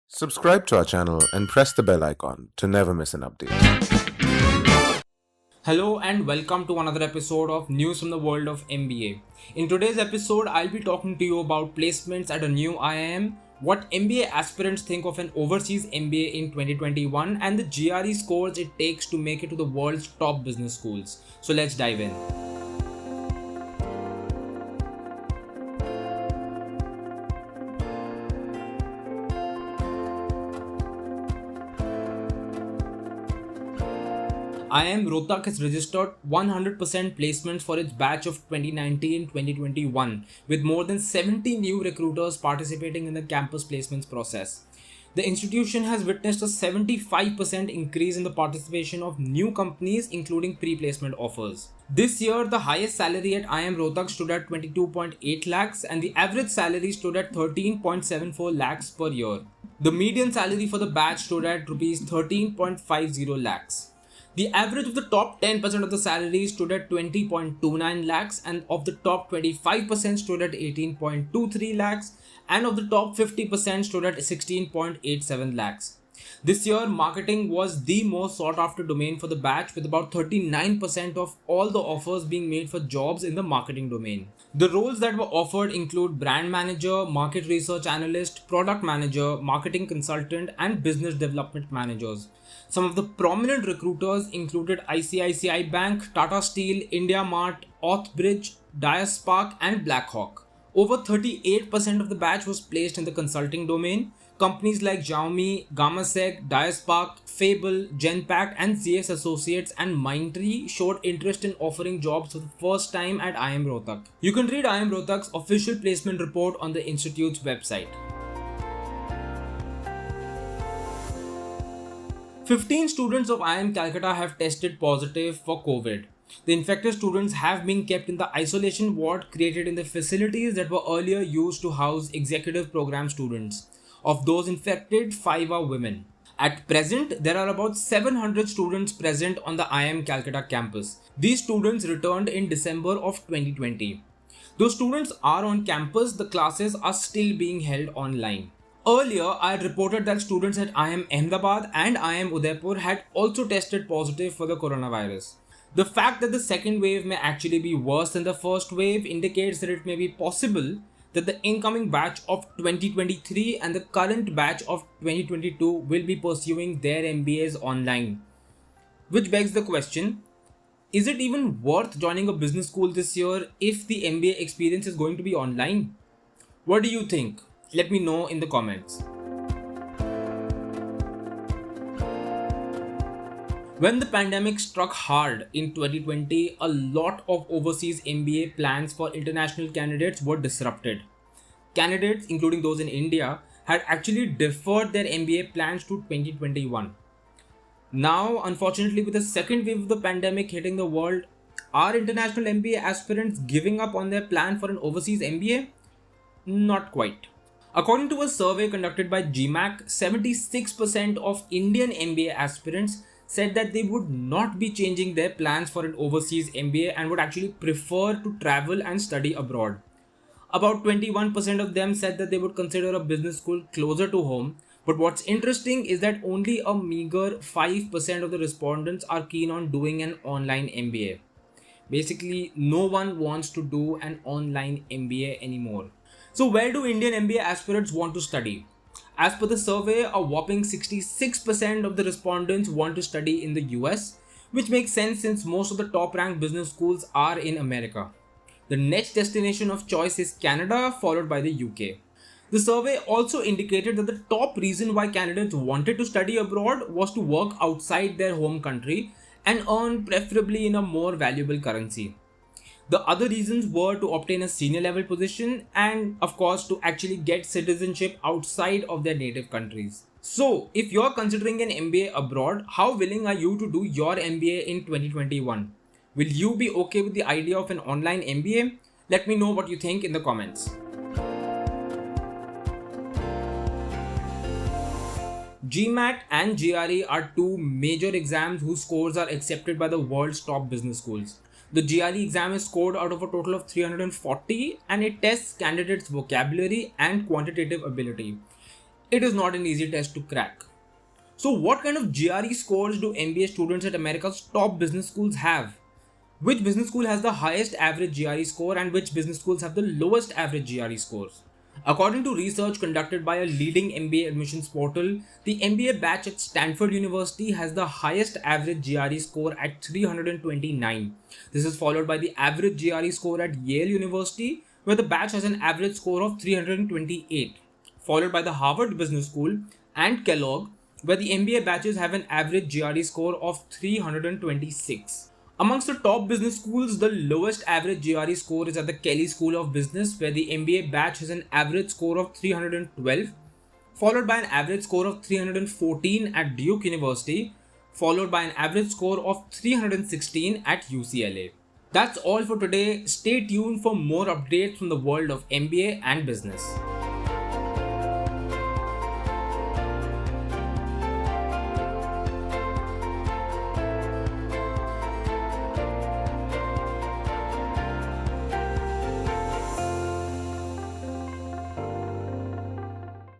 Subscribe to our channel and press the bell icon to never miss an update. Hello and welcome to another episode of News from the World of MBA. In today's episode, I'll be talking to you about placements at a new IIM, what MBA aspirants think of an overseas MBA in 2021, and the GRE scores it takes to make it to the world's top business schools. So let's dive in. IIM Rohtak has registered 100% placements for its batch of 2019-2021, with more than 70 new recruiters participating in the campus placements process. The institution has witnessed a 75% increase in the participation of new companies, including pre-placement offers. This year, the highest salary at IIM Rohtak stood at 22.8 lakhs and the average salary stood at 13.74 lakhs per year. The median salary for the batch stood at Rs 13.50 lakhs. The average of the top 10% of the salaries stood at 20.29 lakhs, and of the top 25% stood at 18.23 lakhs, and of the top 50% stood at 16.87 lakhs. This year, marketing was the most sought after domain for the batch, with about 39% of all the offers being made for jobs in the marketing domain. The roles that were offered include brand manager, market research analyst, product manager, marketing consultant, and business development managers. Some of the prominent recruiters included ICICI Bank, Tata Steel, India Mart, Authbridge, Diaspark, and Blackhawk. Over 38% of the batch was placed in the consulting domain. Companies like Xiaomi, Gamasec, Diaspark, Fable, Genpact, and ZS Associates and Mindtree showed interest in offering jobs for the first time at IIM Rohtak. You can read IIM Rohtak's official placement report on the institute's website. 15 students of IIM Calcutta have tested positive for COVID. The infected students have been kept in the isolation ward created in the facilities that were earlier used to house executive program students. Of those infected, 5 are women. At present, there are about 700 students present on the IIM Calcutta campus. These students returned in December of 2020. Though students are on campus, the classes are still being held online. Earlier, I had reported that students at IIM Ahmedabad and IIM Udaipur had also tested positive for the coronavirus. The fact that the second wave may actually be worse than the first wave indicates that it may be possible that the incoming batch of 2023 and the current batch of 2022 will be pursuing their MBAs online. Which begs the question, is it even worth joining a business school this year if the MBA experience is going to be online? What do you think? Let me know in the comments. When the pandemic struck hard in 2020, a lot of overseas MBA plans for international candidates were disrupted. Candidates, including those in India, had actually deferred their MBA plans to 2021. Now, unfortunately, with the second wave of the pandemic hitting the world, are international MBA aspirants giving up on their plan for an overseas MBA? Not quite. According to a survey conducted by GMAT, 76% of Indian MBA aspirants said that they would not be changing their plans for an overseas MBA and would actually prefer to travel and study abroad. About 21% of them said that they would consider a business school closer to home, but what's interesting is that only a meager 5% of the respondents are keen on doing an online MBA. Basically, no one wants to do an online MBA anymore. So where do Indian MBA aspirants want to study? As per the survey, a whopping 66% of the respondents want to study in the US, which makes sense since most of the top ranked business schools are in America. The next destination of choice is Canada, followed by the UK. The survey also indicated that the top reason why candidates wanted to study abroad was to work outside their home country and earn preferably in a more valuable currency. The other reasons were to obtain a senior level position and, of course, to actually get citizenship outside of their native countries. So, if you're considering an MBA abroad, how willing are you to do your MBA in 2021? Will you be okay with the idea of an online MBA? Let me know what you think in the comments. GMAT and GRE are two major exams whose scores are accepted by the world's top business schools. The GRE exam is scored out of a total of 340 and it tests candidates' vocabulary and quantitative ability. It is not an easy test to crack. So, what kind of GRE scores do MBA students at America's top business schools have? Which business school has the highest average GRE score and which business schools have the lowest average GRE scores? According to research conducted by a leading MBA admissions portal, the MBA batch at Stanford University has the highest average GRE score at 329. This is followed by the average GRE score at Yale University, where the batch has an average score of 328, followed by the Harvard Business School and Kellogg, where the MBA batches have an average GRE score of 326. Amongst the top business schools, the lowest average GRE score is at the Kelley School of Business, where the MBA batch has an average score of 312, followed by an average score of 314 at Duke University, followed by an average score of 316 at UCLA. That's all for today. Stay tuned for more updates from the world of MBA and business.